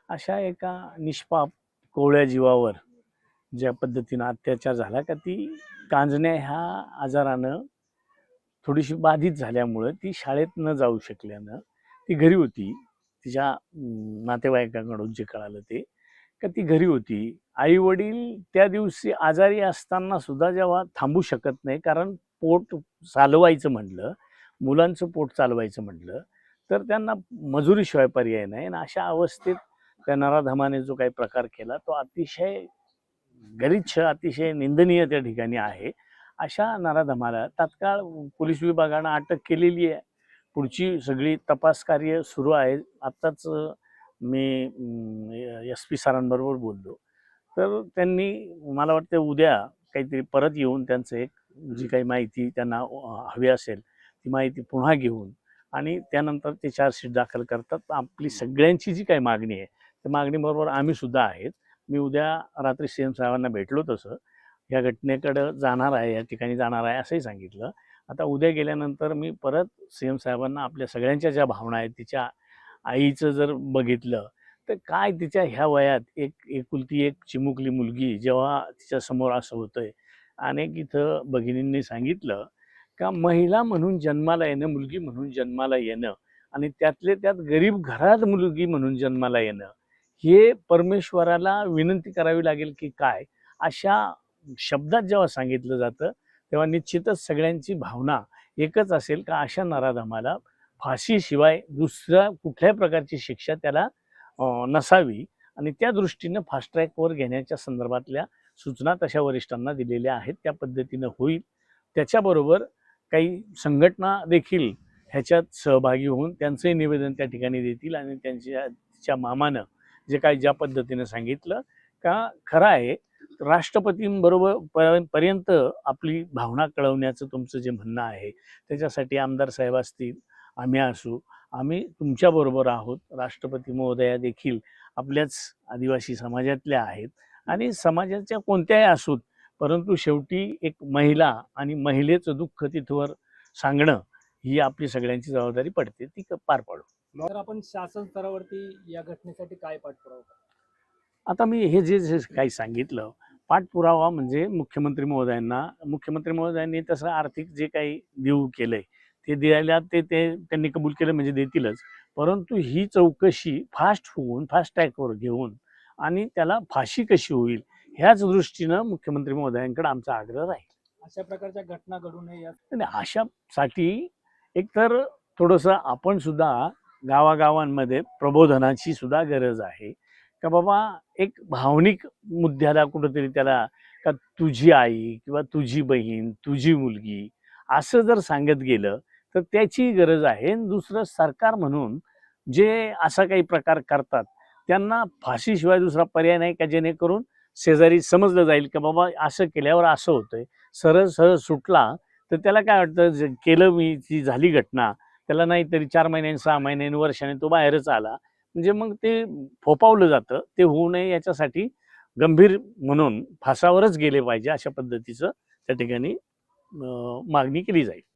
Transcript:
अशा एका निष्पाप कोवळ्या जीवावर ज्या पद्धतीनं अत्याचार झाला का ती कांजण्या ह्या आजारानं थोडीशी बाधित झाल्यामुळं ती शाळेत न जाऊ शकल्यानं ती घरी होती. तिच्या नातेवाईकांकडून जे कळालं ते का ती घरी होती. आई वडील त्या दिवशी आजारी असताना सुद्धा जेव्हा थांबू शकत नाही, कारण पोट चालवायचं म्हटलं, मुलांचं पोट चालवायचं म्हटलं तर त्यांना मजुरीशिवाय पर्याय नाही. आणि अशा अवस्थेत त्या नराधमाने जो काही प्रकार केला तो अतिशय गलिच्छ, अतिशय निंदनीय त्या ठिकाणी आहे. अशा नराधमाला तात्काळ पोलीस विभागानं अटक केलेली आहे. पुढची सगळी तपास कार्य सुरू आहे. आत्ताच मी SP सरांबरोबर बोललो, तर त्यांनी मला वाटतं उद्या काहीतरी परत येऊन त्यांचं एक जी काही माहिती त्यांना हवी असेल ती माहिती पुन्हा घेऊन आणि त्यानंतर ते चार्जशीट दाखल करतात. आपली सगळ्यांची जी काही मागणी आहे त्या मागणीबरोबर आम्ही सुद्धा आहेत. मी उद्या रात्री CM साहेबांना भेटलो, तसं या घटनेकडं जाणार आहे, या ठिकाणी जाणार आहे असंही सांगितलं. आता उद्या गेल्यानंतर मी परत CM साहेबांना आपल्या सगळ्यांच्या ज्या भावना आहेत, तिच्या आईचं जर बघितलं तर काय तिच्या ह्या वयात एकुलती एक चिमुकली मुलगी जेव्हा तिच्यासमोर असं होतंय. अनेक इथं भगिनींनी सांगितलं का महिला म्हणून जन्माला येणं, मुलगी म्हणून जन्माला येणं आणि त्यातले त्यात गरीब घरात मुलगी म्हणून जन्माला येणं, हे परमेश्वराला विनंती करावी लागेल की काय, अशा शब्दात जेव्हा सांगितलं जातं तेव्हा निश्चितच सगळ्यांची भावना एकच असेल का अशा नराधमाला फाशीशिवाय दुसऱ्या कुठल्याही प्रकारची शिक्षा त्याला नसावी. आणि त्या दृष्टीनं फास्ट ट्रॅकवर घेण्याच्या संदर्भातल्या सूचना तशा वरिष्ठांना दिलेल्या आहेत. त्या पद्धतीनं होईल. त्याच्याबरोबर काही संघटना देखील ह्याच्यात सहभागी होऊन त्यांचंही निवेदन त्या ठिकाणी देतील आणि तिच्या मामानं जे काही ज्या पद्धतीनं सांगितलं का खरं आहे, राष्ट्रपतींबरोबर पर्यंत आपली भावना कळवण्याचं तुमचं जे म्हणणं आहे त्याच्यासाठी आमदार साहेब असतील, आम्ही असू, आम्ही तुमच्याबरोबर आहोत. राष्ट्रपती महोदया देखील आपल्याच आदिवासी समाजातल्या आहेत आणि समाजाच्या कोणत्याही असोत, परंतु शेवटी एक महिला आणि महिलेचं दुःख तिथवर सांगणं ही आपली सगळ्यांची जबाबदारी पडते, ती पार पाडू. तर आपण शासन स्तरावरती या घटनेसाठी काय पाठपुरावा करतो? आता मी हे जे काही सांगितलं, पाठपुरावा म्हणजे मुख्यमंत्री महोदयांनी तसं आर्थिक जे काही देऊ केलंय ते द्यायला ते त्यांनी कबूल केलं म्हणजे देतीलच. परंतु ही चौकशी फास्ट होऊन फास्ट ट्रॅकवर घेऊन आणि त्याला फाशी कशी होईल ह्याच दृष्टीनं मुख्यमंत्री महोदयांकडे आमचा आग्रह राहील. अशा प्रकारच्या घटना घडू नये आणि अशासाठी एकतर थोडंसं आपण सुद्धा गावागावांमध्ये प्रबोधनाची सुद्धा गरज आहे का बाबा एक भावनिक मुद्द्याला कुठंतरी त्याला का तुझी आई किंवा तुझी बहीण, तुझी मुलगी असं जर सांगत गेलं तर त्याची गरज आहे. दुसरं, सरकार म्हणून जे असा काही प्रकार करतात त्यांना फाशीशिवाय दुसरा पर्याय नाही का, जेणेकरून शेजारी समजलं जाईल का बाबा असं केल्यावर असं होतंय. सरळ सुटला तर त्याला काय वाटतं, केलं मी, ती झाली घटना, त्याला नाहीतरी 4 महिन्यांनी, 6 महिन्यांनी, वर्षाने तो बाहेरच आला म्हणजे मग ते फोपावलं जातं. ते होऊ नये याच्यासाठी गंभीर म्हणून फासावरच गेले पाहिजे अशा पद्धतीचं त्या ठिकाणी मागणी केली जाईल.